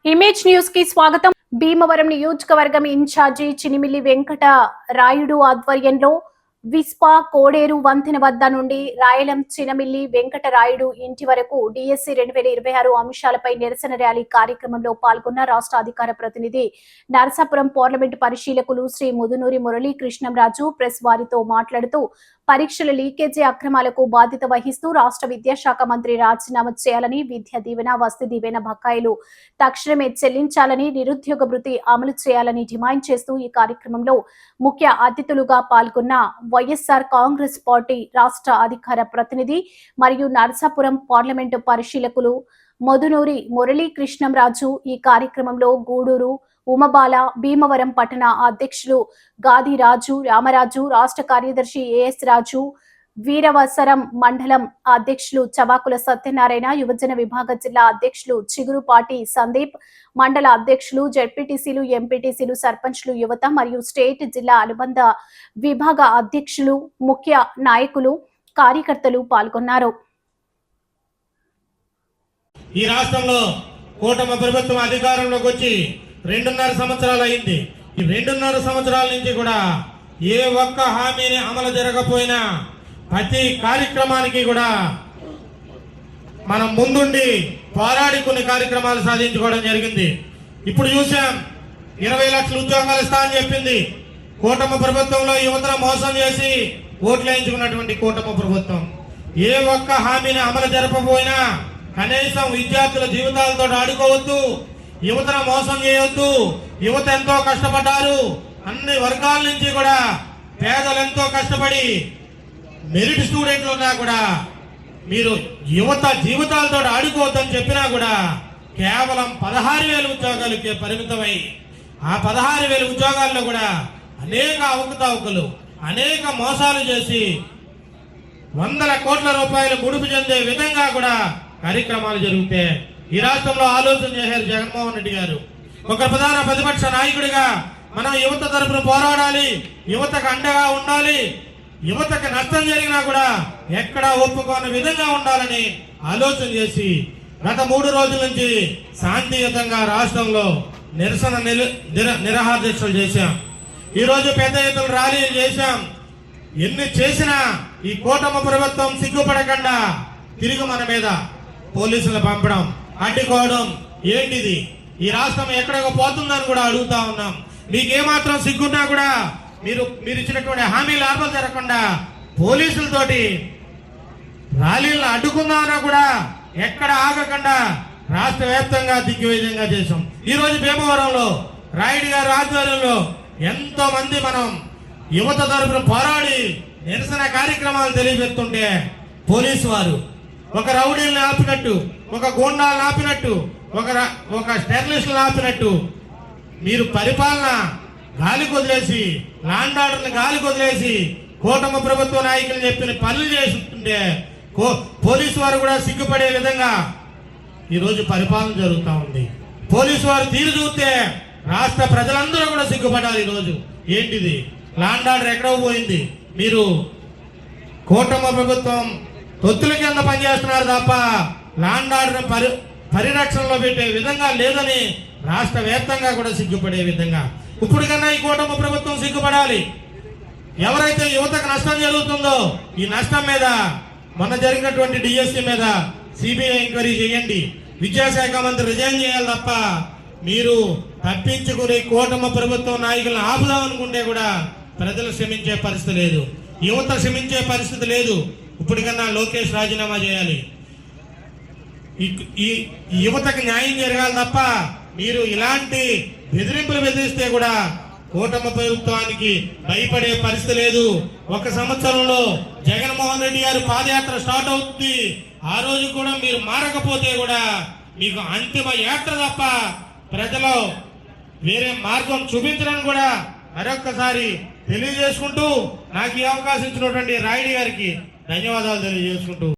Image news కి స్వాగతం. భీమవరం నియోజకవర్గం ఇన్ఛార్జి చినిమిల్లి వెంకట రాయుడు ఆధ్వర్యంలో విస్పా కోడేరు వంతెన వద్ద నుండి రాయలం చినమిల్లి వెంకటరాయుడు ఇంటి వరకు డిఎస్సి 2026 అంశాలపై నిరసన ర్యాలీ కార్యక్రమంలో పాల్గొన్న రాష్ట్ర అధికార ప్రతినిధి నరసాపురం పార్లమెంటు పరిశీలకులు శ్రీ ముదునూరి మురళీకృష్ణంరాజు ప్రెస్ వారితో మాట్లాడుతూ పరీక్షల లీకేజీ అక్రమాలకు బాధ్యత వహిస్తూ రాష్ట్ర విద్యాశాఖ మంత్రి రాజీనామా చేయాలని, విద్యా దీవెన వసతి దీవెన బకాయిలు తక్షణమే చెల్లించాలని, నిరుద్యోగ భృతి అమలు చేయాలని డిమాండ్ చేస్తూ ఈ కార్యక్రమంలో ముఖ్య అతిథులుగా పాల్గొన్న వైఎస్ఆర్ కాంగ్రెస్ పార్టీ రాష్ట్ర అధికార ప్రతినిధి మరియు నరసాపురం పార్లమెంటు పరిశీలకులు ముదునూరి మురళీకృష్ణంరాజు, ఈ కార్యక్రమంలో గూడూరు ఉమబాల, భీమవరం పట్టణ అధ్యక్షులు గాదిరాజు రామరాజు, రాష్ట్ర కార్యదర్శి ఏఎస్ రాజు, వీరవసరం మండలం అధ్యక్షులు చవాకుల సత్యనారాయణ, యువజన విభాగ జిల్లా అధ్యక్షులు చిగురుపాటి సందీప్, మండల అధ్యక్షులు, జెడ్పీటీసీలు, ఎంపీటీసీలు, సర్పంచ్లు, యువత మరియు స్టేట్ జిల్లా అనుబంధ విభాగ అధ్యక్షులు, ముఖ్య నాయకులు, కార్యకర్తలు పాల్గొన్నారు. ఈ రాష్ట్రంలో కూటమి ప్రభుత్వం అధికారంలోకి వచ్చి 2.5 సంవత్సరాలు అయింది. ఈ 2.5 సంవత్సరాల నుంచి కూడా ఏ ఒక్క హామీని అమలు జరగకపోయినా ప్రతి కార్యక్రమానికి కూడా మనం ముందుండి పోరాడి కొన్ని కార్యక్రమాలు సాధించుకోవడం జరిగింది. ఇప్పుడు చూసాం 20 లక్షల ఉద్యోగాలు ఇస్తా అని చెప్పింది కూటమి ప్రభుత్వంలో. యువతను మోసం చేసి ఓట్లు వేయించుకున్నటువంటి కూటమి ప్రభుత్వం ఏ ఒక్క హామీని అమలు జరపకపోయినా కనీసం విద్యార్థుల జీవితాలతో ఆడుకోవద్దు, యువతను మోసం చేయవద్దు. యువత ఎంతో కష్టపడ్డారు. అన్ని వర్గాల నుంచి కూడా పేదలు ఎంతో కష్టపడి మెరిట్ స్టూడెంట్లు ఉన్నా కూడా మీరు యువత జీవితాలతో ఆడుకోవద్దని చెప్పినా కూడా కేవలం 16,000 ఉద్యోగాలకే పరిమితమై ఆ 16,000 ఉద్యోగాల్లో కూడా అనేక అవకతవకలు, అనేక మోసాలు చేసి వందల కోట్ల రూపాయలు ముడుపు చెందే విధంగా కూడా కార్యక్రమాలు జరిగితే ఈ రాష్ట్రంలో ఆలోచన చేశారు జగన్మోహన్ రెడ్డి గారు. ఒక ప్రధాన ప్రతిపక్ష నాయకుడిగా మనం యువత తరపున పోరాడాలి, యువతకు అండగా ఉండాలి, యువతకు నష్టం జరిగినా కూడా ఎక్కడా ఒప్పుకోని విధంగా ఉండాలని ఆలోచన చేసి గత 3 రోజుల నుంచి శాంతియుతంగా రాష్ట్రంలో నిరసన నిరాహార దీక్షలు చేశాం. ఈ రోజు పెద్ద ఎత్తున ర్యాలీలు చేశాం. ఎన్ని చేసినా ఈ కూటమి ప్రభుత్వం సిగ్గుపడకుండా తిరిగి మన మీద పోలీసులు పంపడం, అడ్డుకోవడం ఏంటిది? ఈ రాష్ట్రం ఎక్కడికి పోతుందని కూడా అడుగుతా ఉన్నాం. మీకేమాత్రం సిగ్గున్నా కూడా మీరు ఇచ్చినటువంటి హామీలు అమలు జరగకుండా పోలీసులతోటి ర్యాలీలను అడ్డుకుందామన్నా కూడా ఎక్కడ ఆగకుండా రాష్ట్ర వ్యాప్తంగా దిగ్విజయంగా చేశాం. ఈ రోజు భీమవరంలో రాయుడు గారి ఆధ్వర్యంలో ఎంతో మంది మనం యువత తరపున పోరాడి నిరసన కార్యక్రమాలు తెలియజేస్తుంటే పోలీసు వారు ఒక రౌడీలను ఆపినట్టు, ఒక గూండాలను ఆపినట్టు, ఒక స్టెర్లిస్టులను ఆపినట్టు మీరు పరిపాలన గాలికి వదిలేసి, లాండ్ ఆర్డర్ని గాలికి వదిలేసి కూటమి ప్రభుత్వ నాయకులు చెప్పిన పనులు చేస్తుంటే పోలీసు వారు కూడా సిగ్గుపడే విధంగా ఈరోజు పరిపాలన జరుగుతూ ఉంది. పోలీసు వారు తీరు చూస్తే రాష్ట్ర ప్రజలందరూ కూడా సిగ్గుపడాలి. ఈరోజు ఏంటిది? లాండ్ ఆర్డర్ ఎక్కడో పోయింది. మీరు కూటమి ప్రభుత్వం తొత్తుల కింద పనిచేస్తున్నారు తప్ప లాండ్ ఆర్డర్ పరిరక్షణలో పెట్టే విధంగా లేదని రాష్ట్ర వ్యాప్తంగా కూడా సిగ్గుపడే విధంగా ఇప్పుడు కన్నా ఈ కూటమి ప్రభుత్వం సిగ్గుపడాలి. ఎవరైతే యువతకు నష్టం జరుగుతుందో ఈ నష్టం మీద మొన్న జరిగినటువంటి డిఎస్సి మీద సిబిఐ ఎంక్వైరీ చేయండి. విద్యాశాఖ మంత్రి రిజైన్ చేయాలి తప్ప మీరు తప్పించుకుని కూటమి ప్రభుత్వం నాయకులను ఆపుదామనుకుంటే కూడా ప్రజలు క్షమించే పరిస్థితి లేదు, యువత క్షమించే పరిస్థితి లేదు. ఇప్పటికన్నా లోకేష్ రాజీనామా చేయాలి. ఈ యువతకు న్యాయం జరగాలి తప్ప మీరు ఇలాంటి బెదిరింపులు బెదిరిస్తే కూడా కూటమి ప్రభుత్వానికి భయపడే పరిస్థితి లేదు. 1 సంవత్సరంలో జగన్మోహన్ రెడ్డి గారు పాదయాత్ర స్టార్ట్ అవుతుంది. ఆ రోజు కూడా మీరు మారకపోతే కూడా మీకు అంతిమ యాత్ర తప్ప ప్రజలు వేరే మార్గం చూపించడానికి కూడా మరొక్కసారి తెలియజేసుకుంటూ నాకు ఈ అవకాశం ఇచ్చినటువంటి రాయుడు గారికి ధన్యవాదాలు తెలియజేసుకుంటూ